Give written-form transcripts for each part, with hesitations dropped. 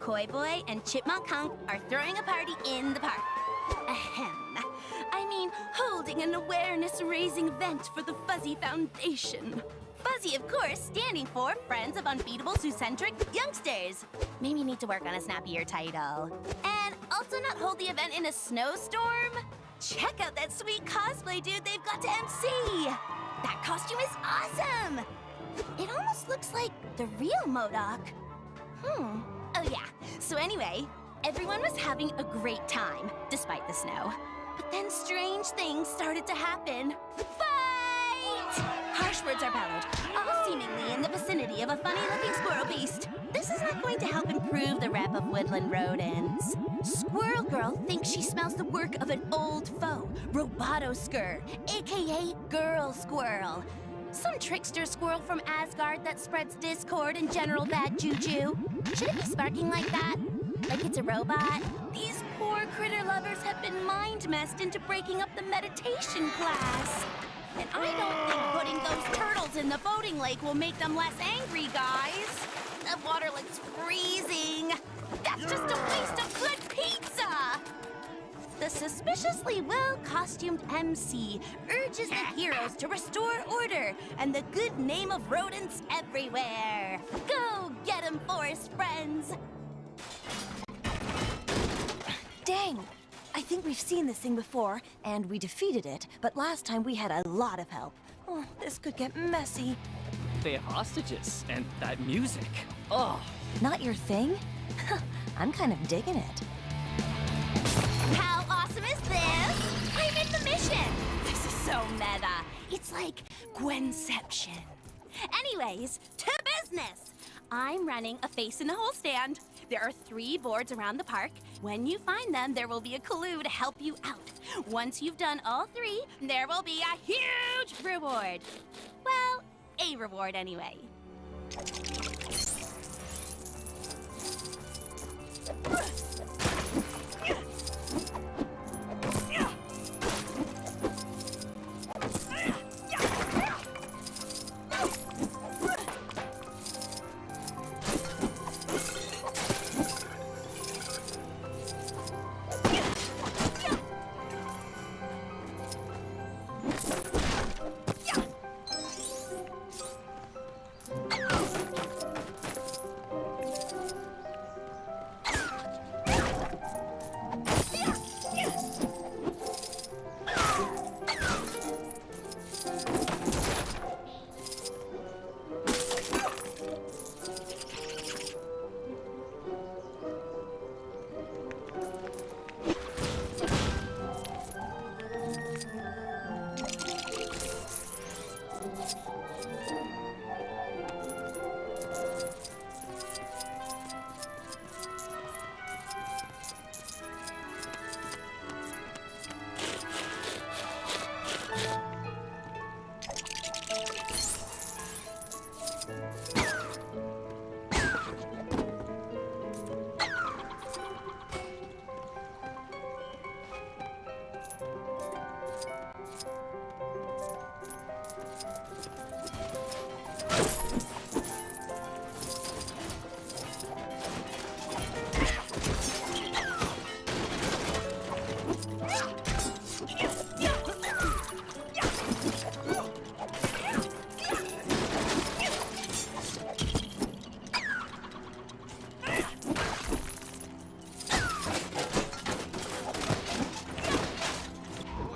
Koi Boy and Chipmunk Hunk are throwing a party in the park. Ahem. I mean, holding an awareness-raising event for the Fuzzy Foundation. Fuzzy, of course, standing for Friends of Unbeatable Zoo-Centric Youngsters. Maybe need to work on a snappier title. And also not hold the event in a snowstorm? Check out that sweet cosplay dude they've got to MC! That costume is awesome! It almost looks like the real MODOK. Oh yeah, so anyway, everyone was having a great time, despite the snow. But then strange things started to happen. Fight! Harsh words are bellowed, all seemingly in the vicinity of a funny-looking squirrel beast. This is not going to help improve the rep of woodland rodents. Squirrel Girl thinks she smells the work of an old foe, Robotoskur, aka Girl Squirrel. Some trickster squirrel from Asgard that spreads discord and general bad juju. Should it be sparking like that? Like it's a robot? These poor critter lovers have been mind-messed into breaking up the meditation class. And I don't think putting those turtles in the boating lake will make them less angry, guys. The water looks freezing. That's just a waste of good pizza! The suspiciously well-costumed MC urges the heroes to restore order and the good name of rodents everywhere. Go get 'em, forest friends! Dang! I think we've seen this thing before, and we defeated it, but last time we had a lot of help. Oh, this could get messy. They have hostages, and that music. Oh! Not your thing? I'm kind of digging it. How awesome is this? I'm in the mission! This is so meta. It's like Gwenception. Anyways, to business! I'm running a face-in-the-hole stand. There are 3 boards around the park. When you find them, there will be a clue to help you out. Once you've done all 3, there will be a huge reward. Well, a reward anyway.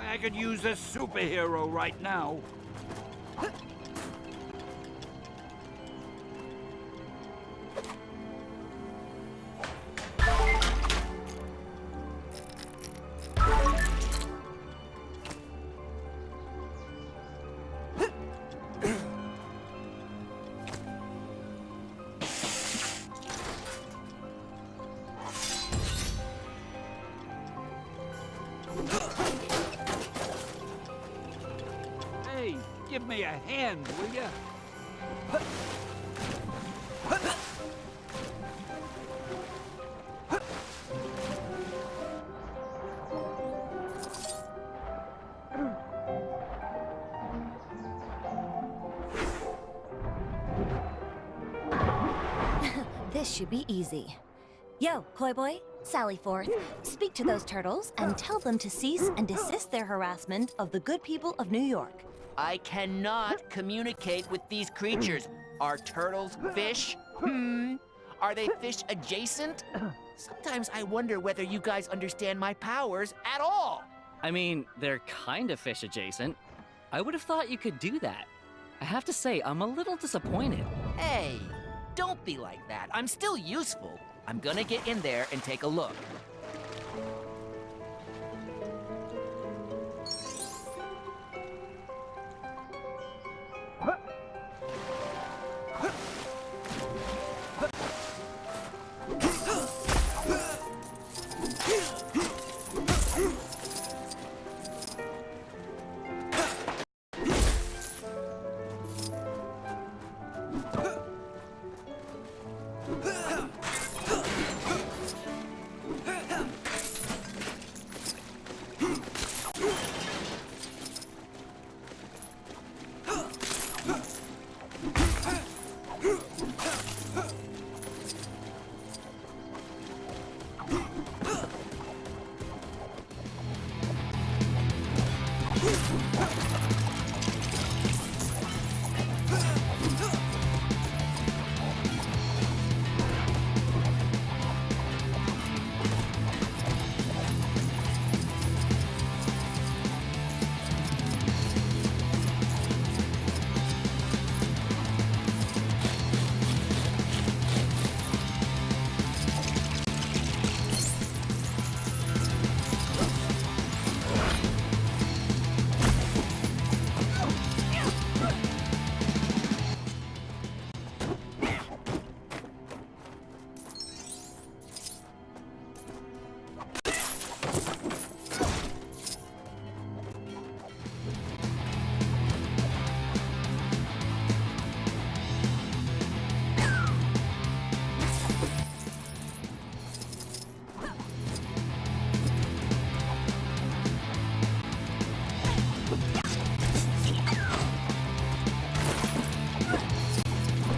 I could use a superhero right now. Hey, give me a hand, will ya? This should be easy. Yo, Koi Boy, sally forth, speak to those turtles and tell them to cease and desist their harassment of the good people of New York. I cannot communicate with these creatures. Are turtles fish? Are they fish adjacent? Sometimes I wonder whether you guys understand my powers at all. I mean, they're kind of fish adjacent. I would have thought you could do that. I have to say, I'm a little disappointed. Hey, don't be like that. I'm still useful. I'm gonna get in there and take a look.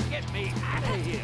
Get me out of here!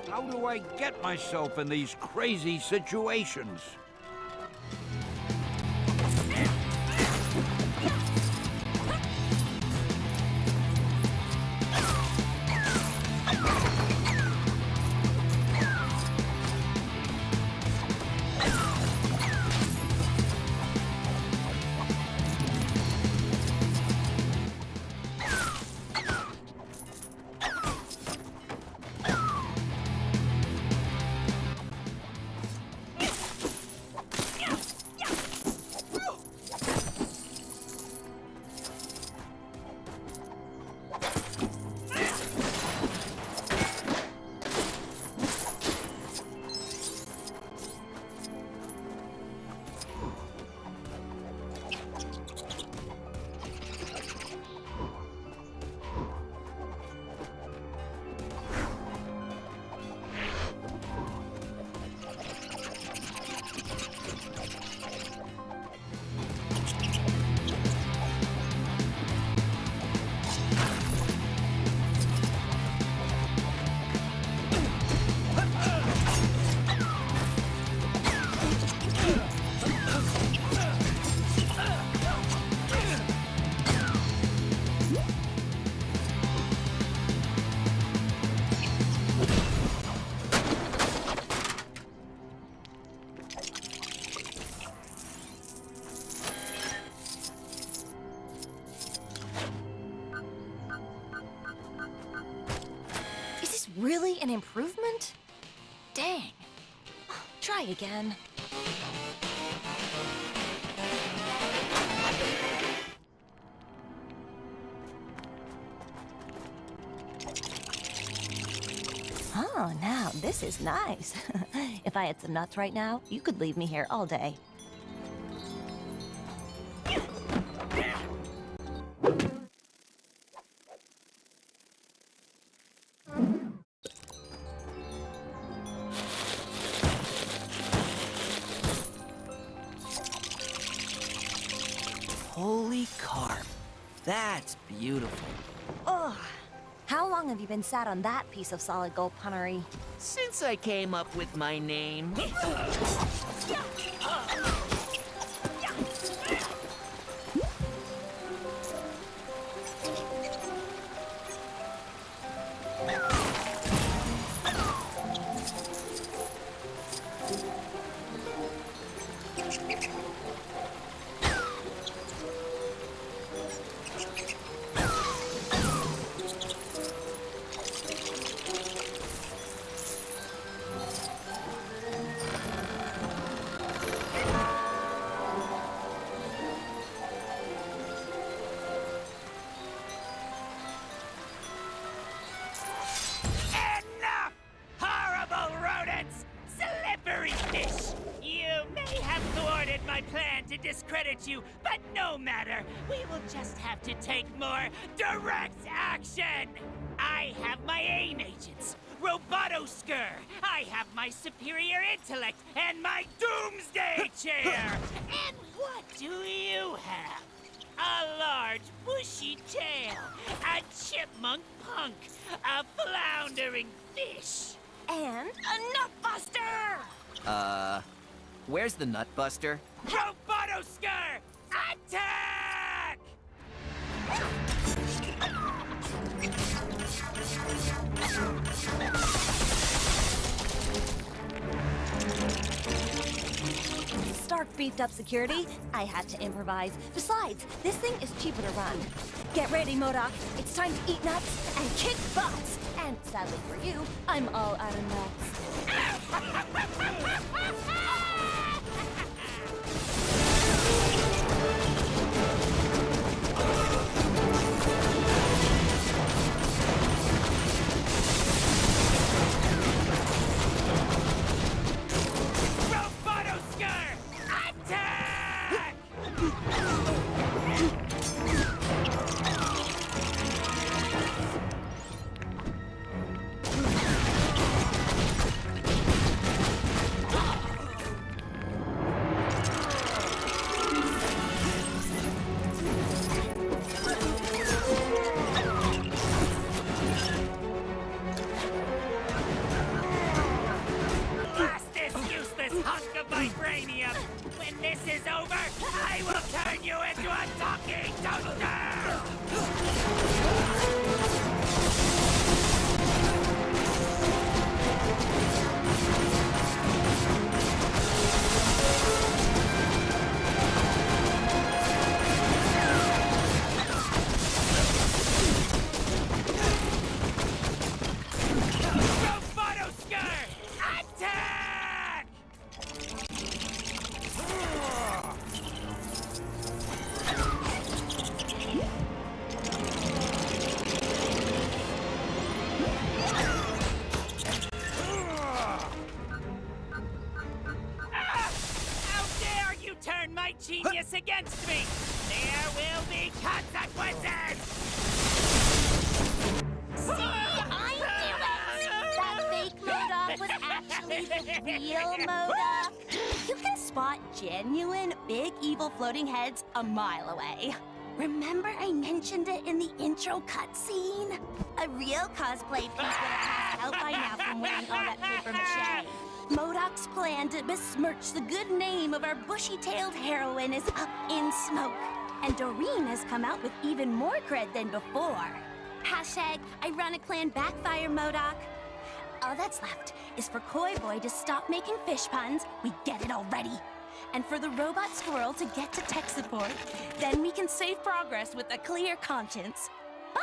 How do I get myself in these crazy situations? really an improvement? Dang. Try again. Oh, now this is nice. If I had some nuts right now, you could leave me here all day. Holy carp. That's beautiful. Ugh. How long have you been sat on that piece of solid gold punnery? Since I came up with my name. Enough! Horrible rodents! Slippery fish! You may have thwarted my plan to discredit you, but no matter. We will just have to take more direct action! I have my AIM agents, Robotoskur. I have my superior intellect and my doomsday chair. And what do you have? A large, bushy tail, a chipmunk punk, a floundering fish, And A nutbuster! Where's the nut buster? Robotoskur! Attack! Stark beefed up security. I had to improvise. Besides, this thing is cheaper to run. Get ready, MODOK. It's time to eat nuts and kick butts. And sadly for you, I'm all out of nuts. Robotoskur! Attack! Blast this useless hunk of vibranium! When this is over, I will turn you into a talking toaster! Robotoskur! Attack! How dare you turn my genius against me! There will be consequences! See, I knew it! That fake MODOK was actually the real MODOK. You can spot genuine, big, evil floating heads a mile away. Remember I mentioned it in the intro cutscene? A real cosplay piece would have passed out by now from wearing all that paper mache. MODOK's plan to besmirch the good name of our bushy-tailed heroine is up in smoke. And Doreen has come out with even more cred than before. Hashtag ironic plan backfire, MODOK. All that's left is for Koi Boy to stop making fish puns. We get it already. And for the robot squirrel to get to tech support, then we can save progress with a clear conscience. Bye!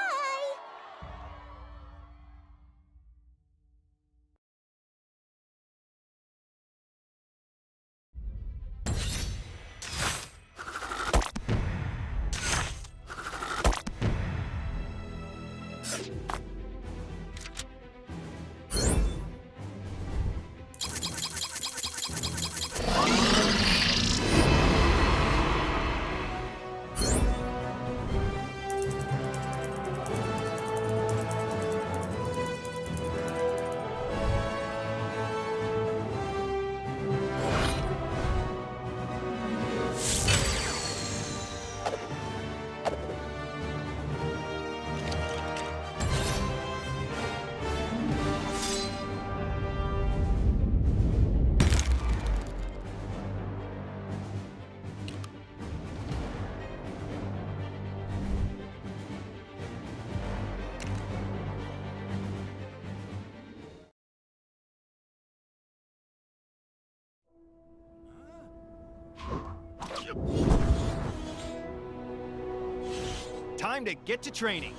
time to get to training.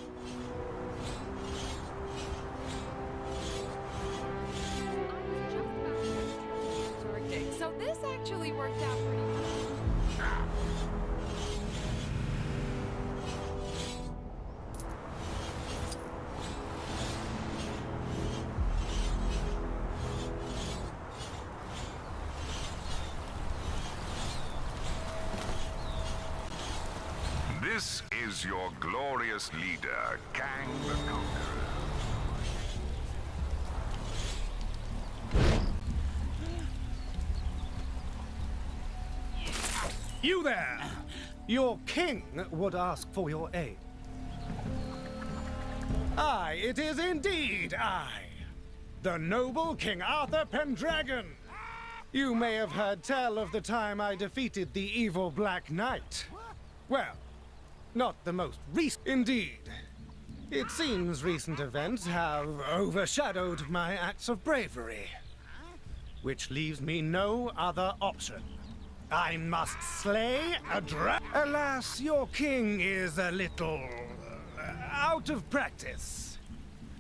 So this actually worked out pretty well. This is your glorious leader, Kang the Conqueror. You there! Your king would ask for your aid. Aye, it is indeed I, the noble King Arthur Pendragon. You may have heard tell of the time I defeated the evil Black Knight. Well, not the most recent. Indeed. It seems recent events have overshadowed my acts of bravery, which leaves me no other option. I must slay a dragon. Alas, your king is a little out of practice.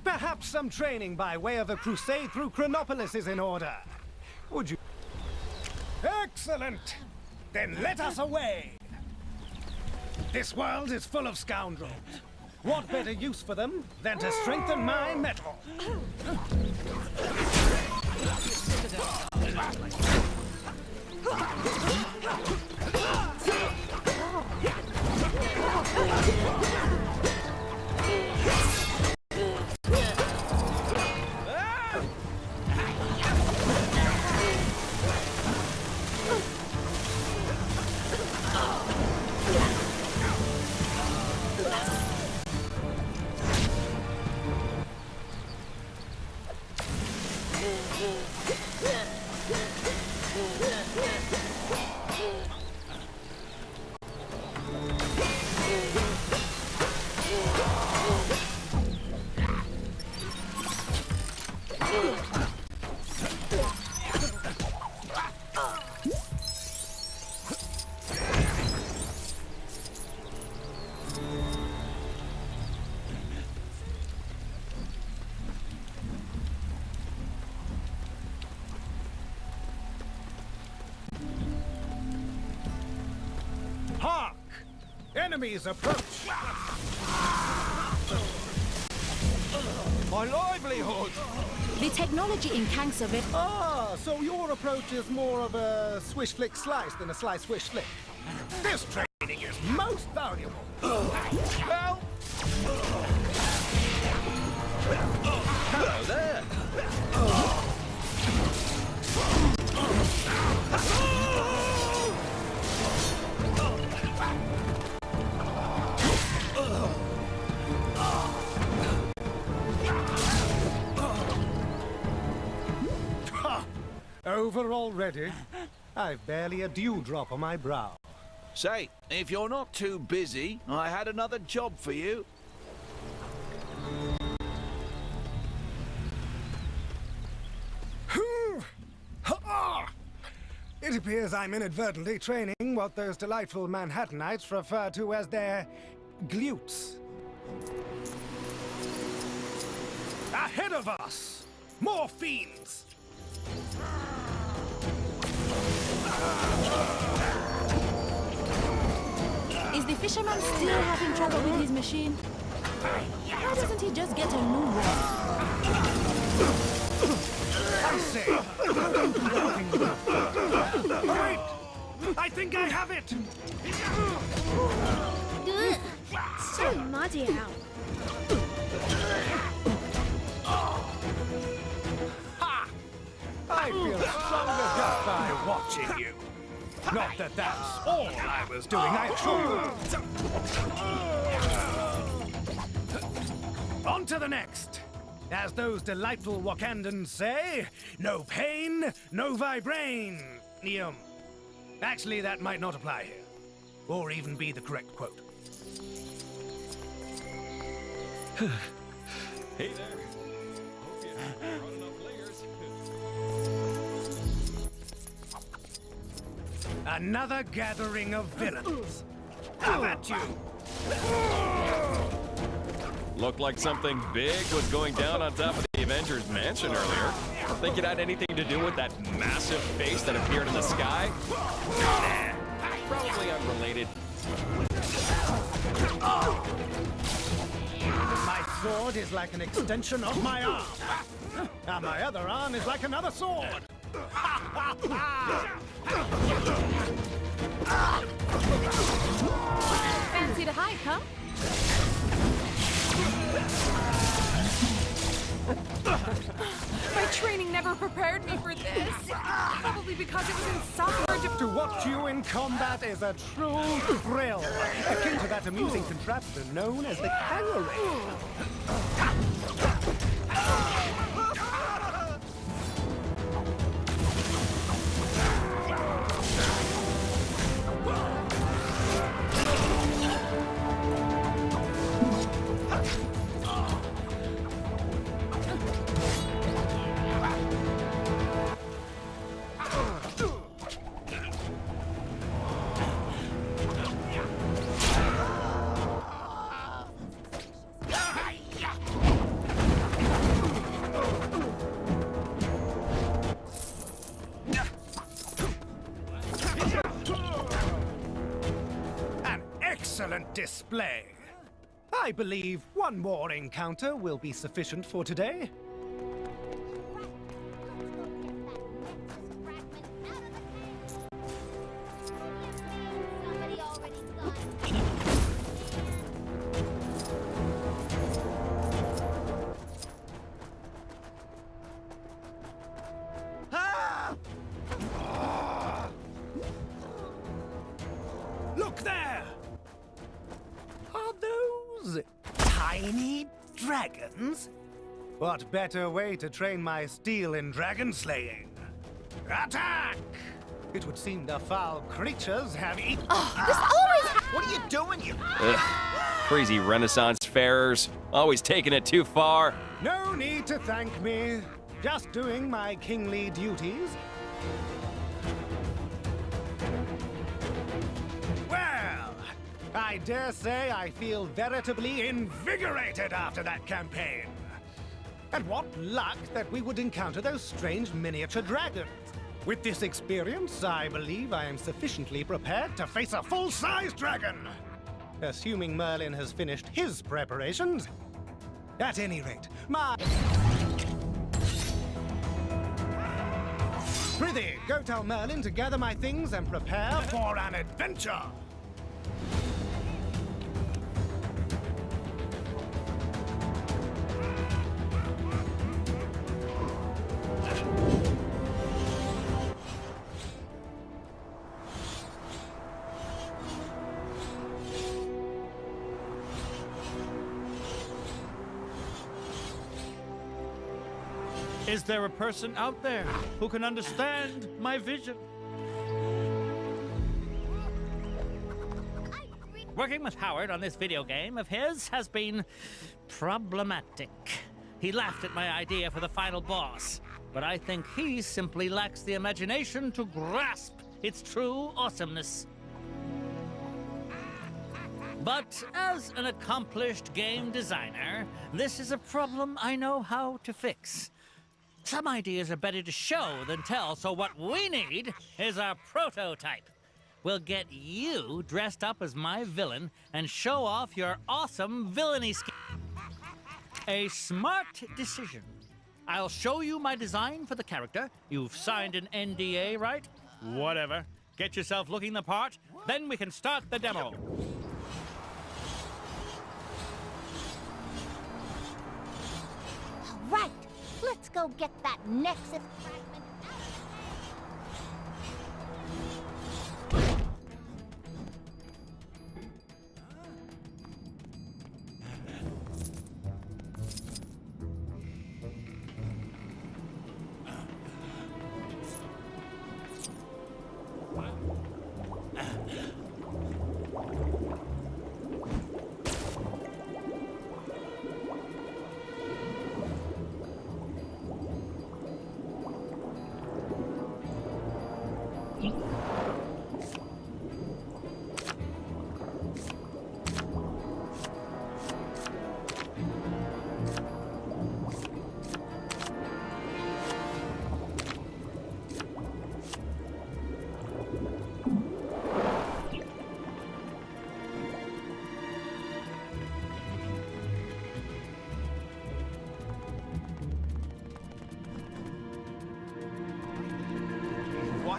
Perhaps some training by way of a crusade through Chronopolis is in order. Would you? Excellent! Then let us away! This world is full of scoundrels. What better use for them than to strengthen my mettle? Hark! Enemies approach! My livelihood! The technology in Kang Service. Ah, so your approach is more of a swish flick slice than a slice swish flick. This training is most valuable. Well, hello there. Over already? I've barely a dewdrop on my brow. Say, if you're not too busy, I had another job for you. It appears I'm inadvertently training what those delightful Manhattanites refer to as their glutes. Ahead of us! More fiends! Is the fisherman still having trouble with his machine? Why doesn't he just get a new one? I say, wait! I think I have it! So muddy out. I feel stronger just by watching you. Not that that's all I was doing, I assure you. On to the next. As those delightful Wakandans say, no pain, no vibranium. Actually, that might not apply here. Or even be the correct quote. Hey there. Hope you brought enough layers. Another gathering of villains. Have at you! Looked like something big was going down on top of the Avengers Mansion earlier. Think it had anything to do with that massive face that appeared in the sky? Nah, probably unrelated. My sword is like an extension of my arm. And my other arm is like another sword. Fancy to hike, huh? My training never prepared me for this. Probably because it was insufferable. To watch you in combat is a true thrill, akin to that amusing contraption known as the kangaroo. Excellent display. I believe one more encounter will be sufficient for today. Look there! Are those tiny dragons? What better way to train my steel in dragon slaying? Attack! It would seem the foul creatures have eaten. What are you doing, you? Ugh. Crazy Renaissance farers. Always taking it too far. No need to thank me. Just doing my kingly duties. Well, I dare say I feel veritably invigorated after that campaign. And what luck that we would encounter those strange miniature dragons. With this experience, I believe I am sufficiently prepared to face a full-size dragon. Assuming Merlin has finished his preparations. At any rate, my... Prithee, go tell Merlin to gather my things and prepare for an adventure. Is there a person out there who can understand my vision? Working with Howard on this video game of his has been problematic. He laughed at my idea for the final boss, but I think he simply lacks the imagination to grasp its true awesomeness. But as an accomplished game designer, this is a problem I know how to fix. Some ideas are better to show than tell, so what we need is a prototype. We'll get you dressed up as my villain and show off your awesome villainy scheme. A smart decision. I'll show you my design for the character. You've signed an NDA, right? Whatever. Get yourself looking the part, then we can start the demo. Right. Let's go get that Nexus fragment out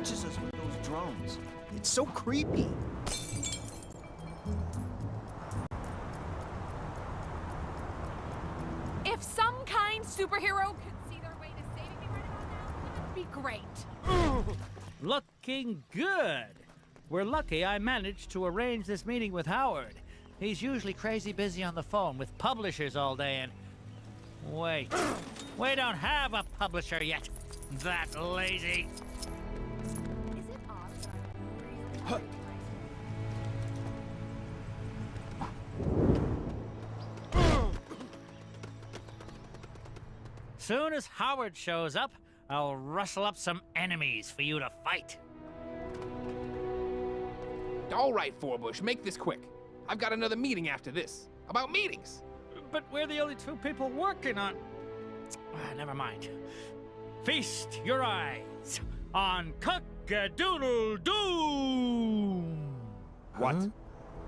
watches us with those drones. It's so creepy. If some kind superhero could see their way to saving me right about now, it would be great. Looking good. We're lucky I managed to arrange this meeting with Howard. He's usually crazy busy on the phone with publishers all day and... Wait. We don't have a publisher yet. That lazy. Is it odd? Soon as Howard shows up, I'll rustle up some enemies for you to fight. All right, Forbush, make this quick. I've got another meeting after this. About meetings. But we're the only two people working on... never mind. Feast your eyes on Cock-a-doodle-doo! What?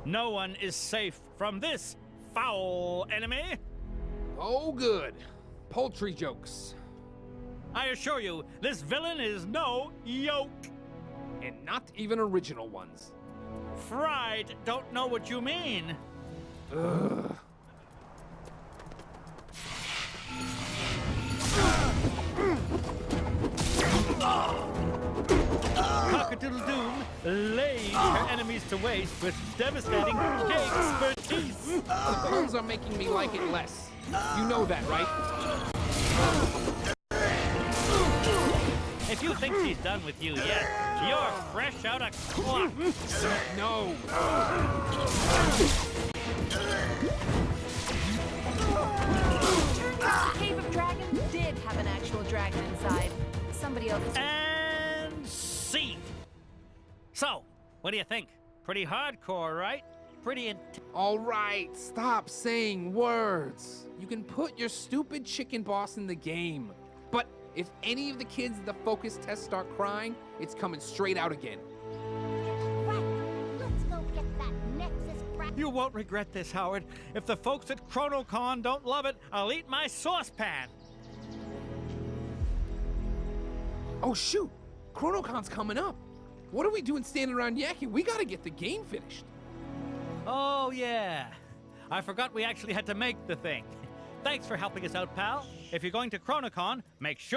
No one is safe from this foul enemy. Oh, good. Poultry jokes. I assure you, this villain is no yoke. And not even original ones. Fried don't know what you mean. Ugh. Cock-a-doodle-doom lays her enemies to waste with devastating expertise. The puns are making me like it less. You know that, right? If you think she's done with you yet, you're fresh out of clock. No. Cave of Dragons did have an actual dragon inside. Somebody else. And scene. So, what do you think? Pretty hardcore, right? Pretty All right, stop saying words. You can put your stupid chicken boss in the game. But if any of the kids at the focus test start crying, it's coming straight out again. Let's go get that Nexus brat. You won't regret this, Howard. If the folks at ChronoCon don't love it, I'll eat my saucepan. Oh shoot, ChronoCon's coming up. What are we doing standing around yakking? We gotta get the game finished. Oh, yeah. I forgot we actually had to make the thing. Thanks for helping us out, pal. If you're going to ChronoCon, make sure...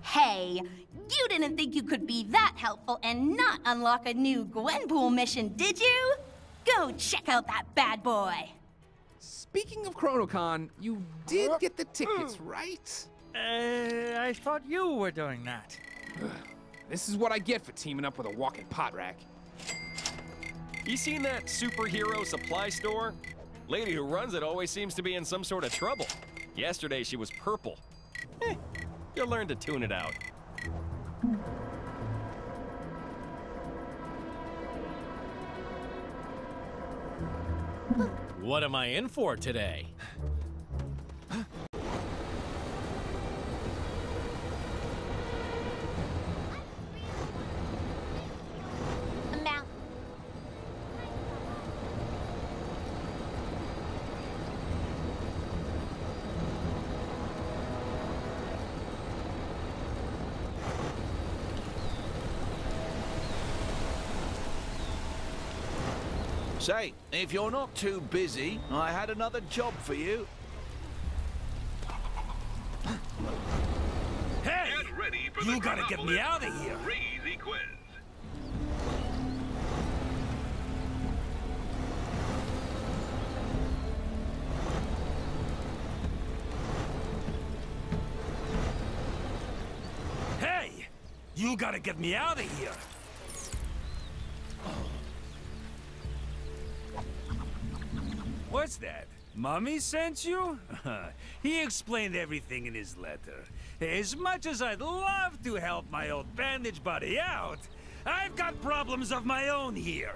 Hey, you didn't think you could be that helpful and not unlock a new Gwenpool mission, did you? Go check out that bad boy. Speaking of ChronoCon, you did get the tickets, right? I thought you were doing that. This is what I get for teaming up with a walking pot rack. You seen that superhero supply store? Lady who runs it always seems to be in some sort of trouble. Yesterday she was purple. You'll learn to tune it out. What am I in for today? Say, if you're not too busy, I had another job for you. Hey! You gotta get me out of here! Crazy quiz. Hey! You gotta get me out of here! What's that? Mummy sent you? He explained everything in his letter. As much as I'd love to help my old bandage buddy out, I've got problems of my own here.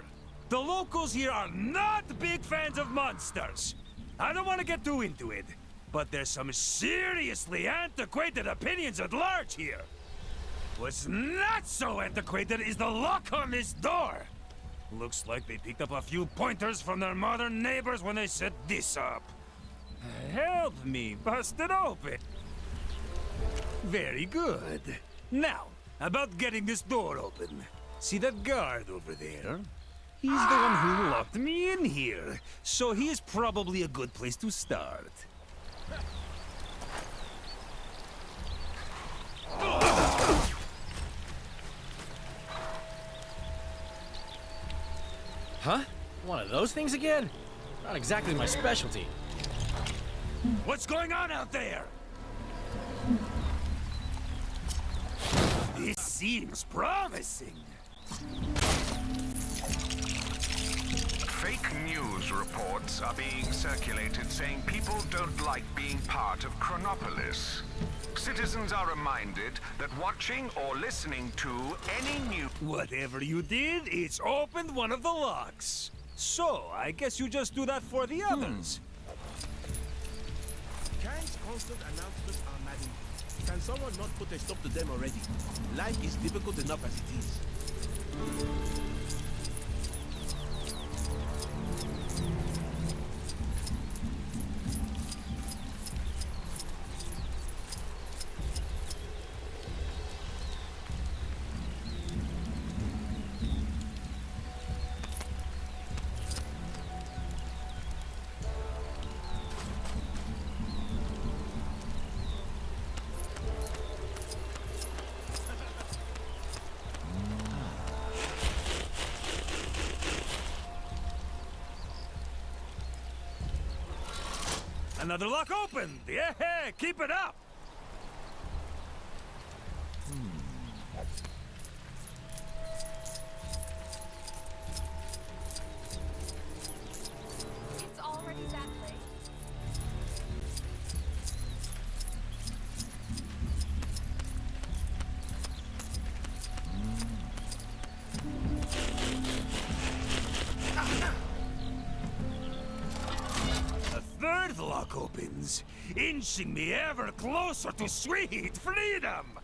The locals here are not big fans of monsters. I don't want to get too into it, but there's some seriously antiquated opinions at large here. What's not so antiquated is the lock on this door. Looks like they picked up a few pointers from their modern neighbors when they set this up. Help me bust it open. Very good. Now, about getting this door open. See that guard over there? He's the one who locked me in here, so he is probably a good place to start. Huh? One of those things again? Not exactly my specialty. What's going on out there? This seems promising. Fake news reports are being circulated saying people don't like being part of Chronopolis. Citizens are reminded that watching or listening to any news... Whatever you did, it's opened one of the locks. So, I guess you just do that for the others. Kang's constant announcements are maddening. Can someone not put a stop to them already? Life is difficult enough as it is. Another lock opened! Yeah, keep it up! It's already that late. Third lock opens, inching me ever closer to sweet freedom!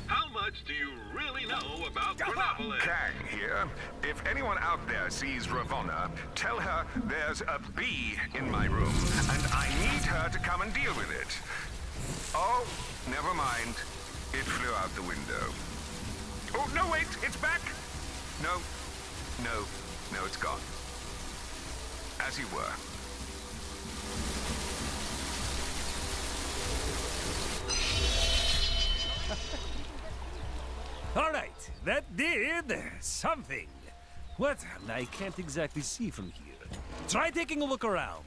How much do you really know about Chronopolis? Kang here. If anyone out there sees Ravonna, tell her there's a bee in my room, and I need her to come and deal with it. Oh, never mind. It flew out the window. Oh, no, wait, it's back. No, it's gone. As you were. All right, that did something. What? I can't exactly see from here. Try taking a look around.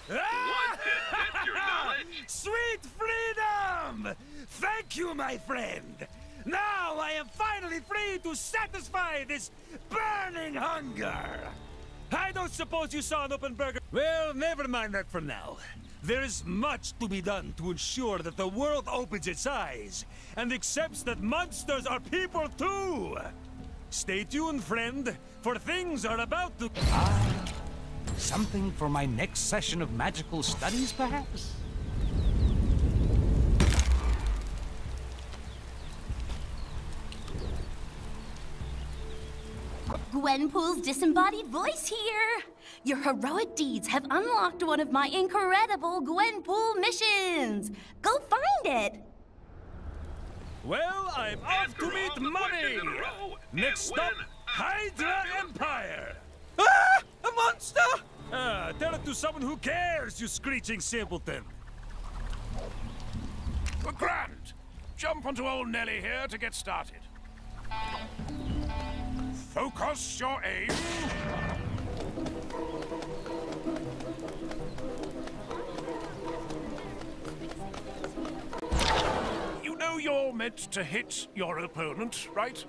What to test your knowledge? Sweet freedom! Thank you, my friend. Now I am finally free to satisfy this burning hunger. I don't suppose you saw an open burger. Well, never mind that for now. There is much to be done to ensure that the world opens its eyes and accepts that monsters are people too. Stay tuned, friend, for things are about to... Something for my next session of magical studies, perhaps? Gwenpool's disembodied voice here. Your heroic deeds have unlocked one of my incredible Gwenpool missions. Go find it. Well, I'm off to meet Money. Next stop, Hydra Empire. Ah! A monster! Tell it to someone who cares, you screeching simpleton. Grand. Jump onto old Nelly here to get started. Focus your aim. You know you're meant to hit your opponent, right?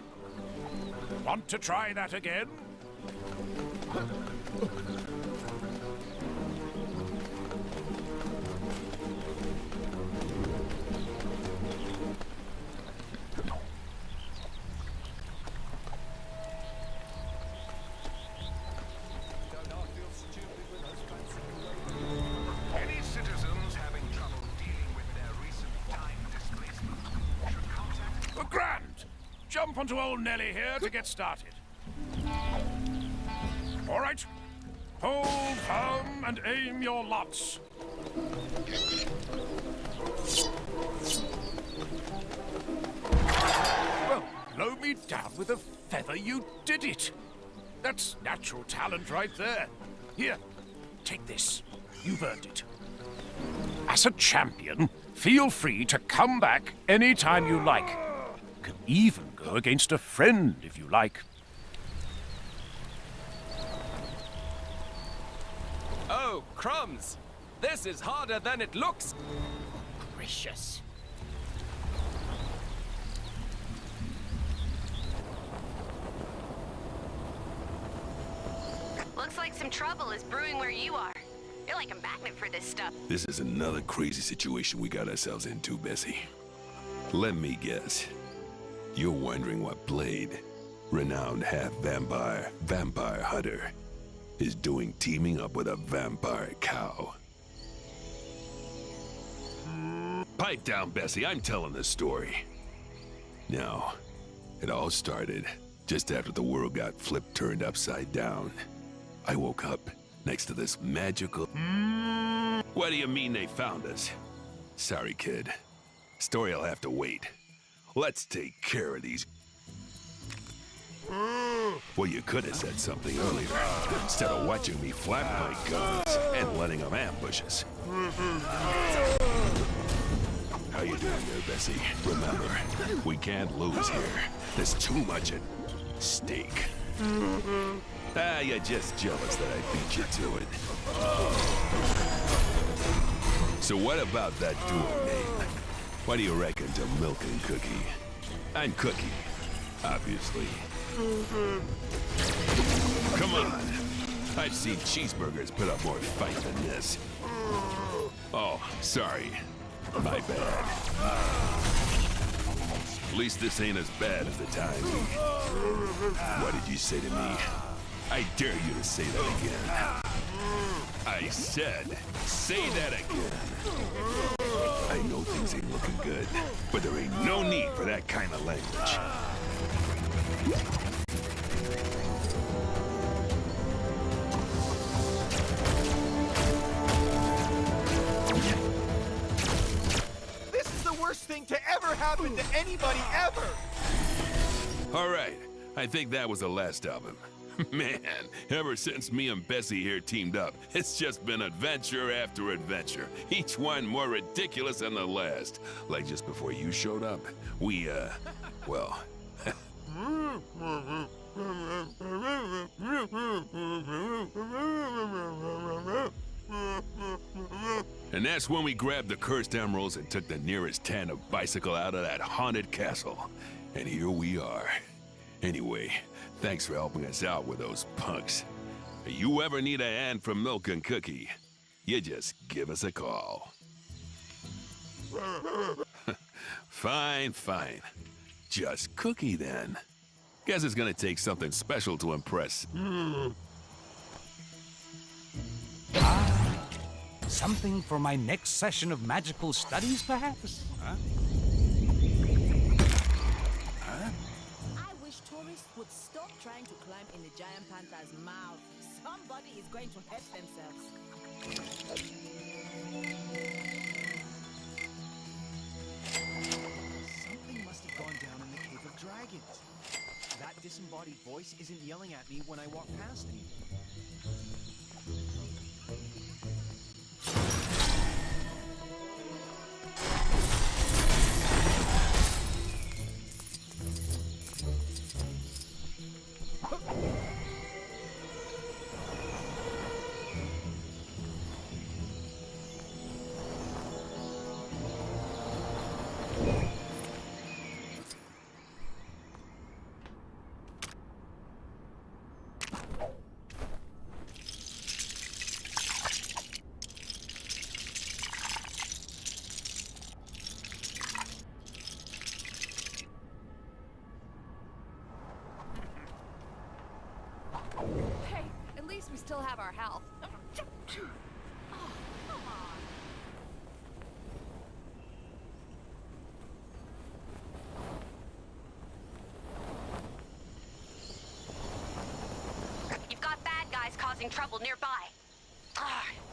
Want to try that again? strap onto old Nelly here to get started. All right. Hold firm and aim your lots. Well, blow me down with a feather, you did it. That's natural talent right there. Here, take this. You've earned it. As a champion, feel free to come back anytime you like. Can even go against a friend if you like. Oh, crumbs! This is harder than it looks! Gracious. Looks like some trouble is brewing where you are. You're like a magnet for this stuff. This is another crazy situation we got ourselves into, Bessie. Let me guess. You're wondering what Blade, renowned half-vampire, vampire hunter, is doing teaming up with a vampire cow. Pipe down, Bessie. I'm telling the story. Now, it all started just after the world got turned upside down. I woke up next to this magical... What do you mean they found us? Sorry, kid. Story'll have to wait. Let's take care of these... Well, you could have said something earlier, instead of watching me flap my guns and letting them ambush us. How you doing there, Bessie? Remember, we can't lose here. There's too much at stake. You're just jealous that I beat you to it. So what about that duo name? What do you reckon to Milk and Cookie? I'm Cookie, obviously. Come on. I've seen cheeseburgers put up more fight than this. Oh, sorry. My bad. At least this ain't as bad as the time we... What did you say to me? I dare you to say that again. I said, say that again. I know things ain't looking good, but there ain't no need for that kind of language. This is the worst thing to ever happen to anybody ever! All right, I think that was the last of him. Man, ever since me and Bessie here teamed up, it's just been adventure after adventure. Each one more ridiculous than the last. Like just before you showed up, we, well... And that's when we grabbed the cursed emeralds and took the nearest tan of bicycle out of that haunted castle. And here we are. Anyway, thanks for helping us out with those punks. If you ever need a hand from Milk and Cookie, you just give us a call. Fine, fine. Just Cookie then. Guess it's gonna take something special to impress. Something for my next session of magical studies, perhaps? Huh? I wish tourists would stop trying to climb in the giant panther's mouth. Somebody is going to hurt themselves. Something must have gone down in the Cave of Dragons. That disembodied voice isn't yelling at me when I walk past him. Hey, at least we still have our health. Oh, come on. causing trouble nearby.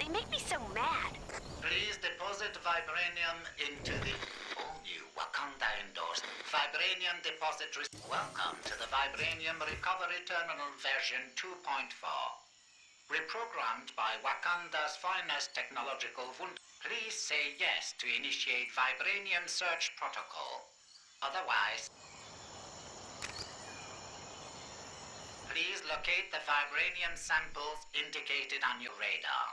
They make me so mad. Please deposit vibranium into the all-new Wakanda endorsed Vibranium Depository. Welcome to the Vibranium Recovery Terminal version 2.4. Reprogrammed by Wakanda's finest technological wonder. Please say yes to initiate Vibranium Search Protocol. Otherwise, please locate the Vibranium samples indicated on your radar.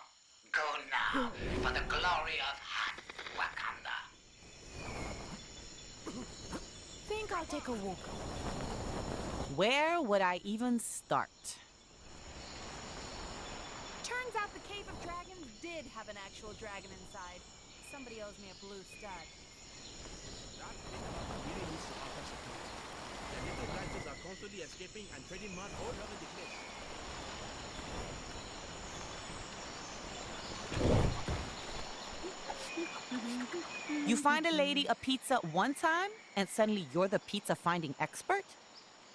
Go now for the glory of hot Wakanda. Think I'll take a walk. Where would I even start? Turns out the Cave of Dragons did have an actual dragon inside. Somebody owes me a blue stud. That really needs to up us a bit. The little branches are constantly escaping and trading mud all over the place. You find a lady a pizza one time, and suddenly you're the pizza-finding expert?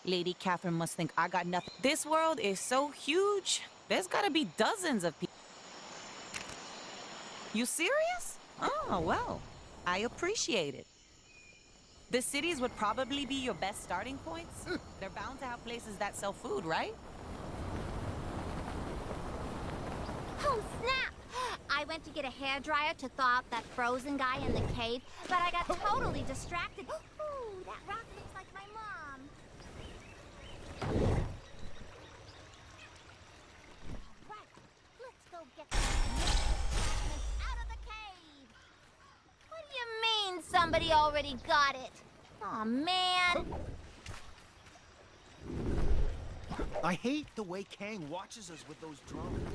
Lady Catherine must think I got nothing. This world is so huge, there's gotta be dozens of people. You serious? Oh, well, I appreciate it. The cities would probably be your best starting points. They're bound to have places that sell food, right? Oh, snap! I went to get a hairdryer to thaw out that frozen guy in the cave, but I got totally distracted. Ooh, that rock looks like my mom. Right, let's go get the out of the cave. What do you mean somebody already got it? Aw, man. I hate the way Kang watches us with those drones.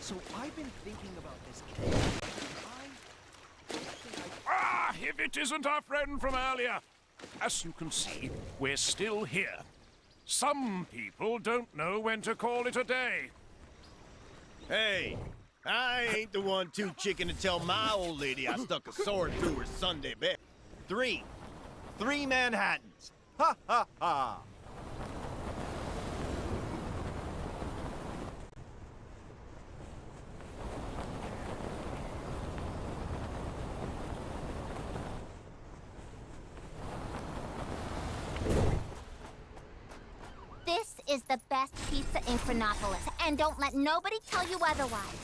So I've been thinking about this, Kang. Ah, if it isn't our friend from earlier. As you can see, we're still here. Some people don't know when to call it a day. Hey, I ain't the one too chicken to tell my old lady I stuck a sword through her Sunday bed. Three Manhattans. Ha ha ha. This is the best pizza in Chronopolis, and don't let nobody tell you otherwise.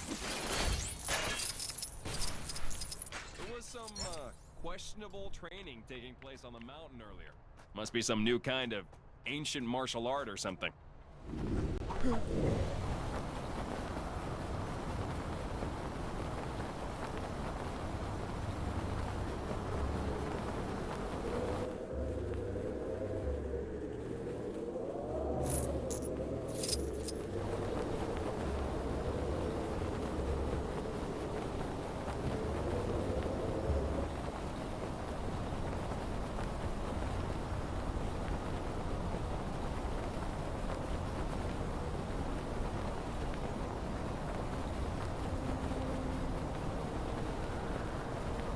There was some, questionable training taking place on the mountain earlier. Must be some new kind of ancient martial art or something.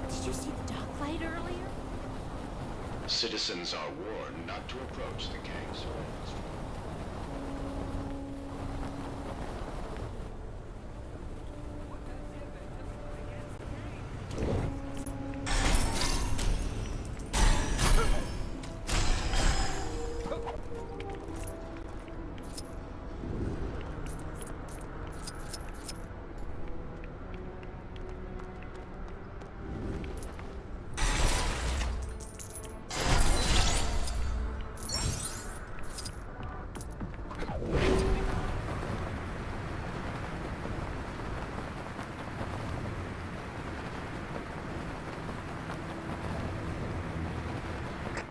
Did you see the dogfight earlier? Citizens are warned not to approach the Kang's surveillance.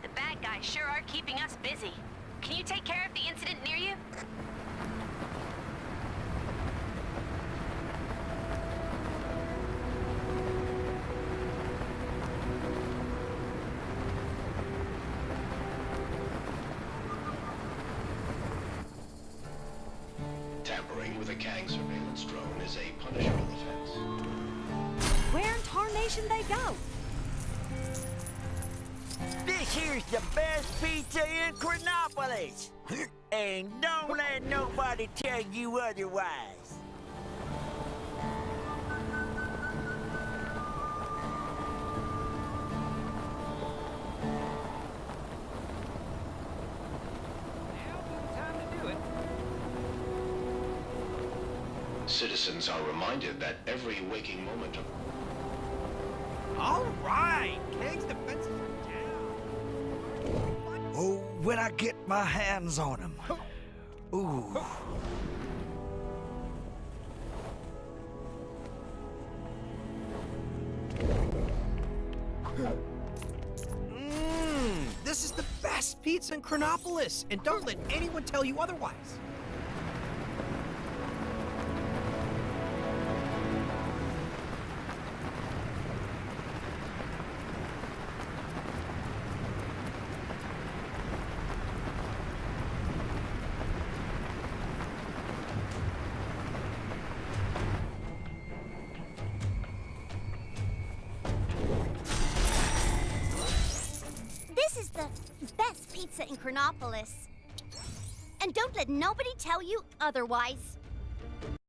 The bad guys sure are keeping us busy. Can you take care of the incident near you? Tampering with a Kang surveillance drone is a punishable offense. Where in tarnation they go? here's the best pizza in Chronopolis. And don't let nobody tell you otherwise. Citizens are reminded that every waking moment of... All right, Kang's defenses are down. Oh, when I get my hands on him. Ooh. This is the best pizza in Chronopolis, and don't let anyone tell you otherwise. This is the best pizza in Chronopolis. And don't let nobody tell you otherwise.